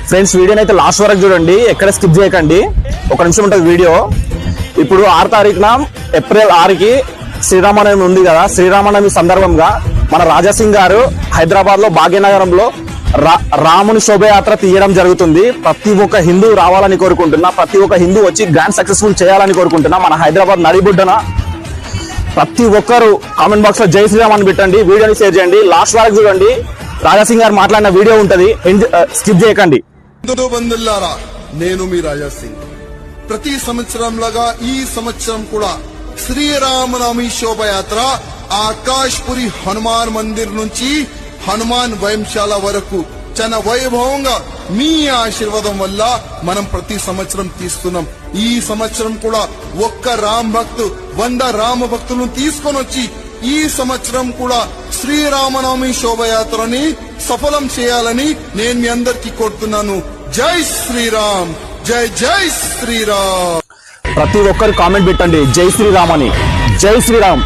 Friends వీడియోని అయితే last వరకు చూడండి, ఎక్కడ స్కిప్ చేయకండి. ఒక నిమిషం ఉంటుంది వీడియో. ఇప్పుడు 6 తారీఖున ఏప్రిల్ 6కి శ్రీరామనవమి ఉంది కదా. శ్రీరామనవమి సందర్భంగా మన రాజాసింగ్ గారు హైదరాబాద్ లో భాగ్యనగరంలో రాముని శోభయాత్ర తీయడం జరుగుతుంది. ప్రతి ఒక్క హిందూ రావాలని కోరుకుంటున్నా, ప్రతి ఒక్క హిందూ వచ్చి గ్రాండ్ సక్సెస్ఫుల్ చేయాలని కోరుకుంటున్నా. మన హైదరాబాద్ నడిబుడ్డన ప్రతి ఒక్కరు కామెంట్ బాక్స్ లో జై శ్రీరామ్ అని పెట్టండి, వీడియోని షేర్ చేయండి, లాస్ట్ వరకు చూడండి. రాజాసింగ్ గారు మాట్లాడిన వీడియో ఉంటది, స్కిప్ చేయకండి. బంధువులారా, నేను మీ రాజాసింగ్. ప్రతి సంవత్సరంలాగా ఈ సంవత్సరం కూడా శ్రీరామనవమి శోభయాత్ర ఆకాష్పురి హనుమాన్ మందిర్ నుంచి హనుమాన్ వైంశాల వరకు చాలా వైభవంగా మీ ఆశీర్వాదం వల్ల మనం ప్రతి సంవత్సరం తీస్తున్నాం. ఈ సంవత్సరం కూడా ఒక్క రామ్ భక్తు 100 రామ భక్తులను తీసుకొని వచ్చి ఈ సంవత్సరం కూడా శ్రీరామనవమి శోభయాత్రని సఫలం చేయాలని నేను మీ అందరికీ కోరుతున్నాను. జై శ్రీరామ్, జై జై శ్రీరామ్. ప్రతి ఒక్కరు కామెంట్ పెట్టండి జై శ్రీరామ్ అని. జై శ్రీరామ్.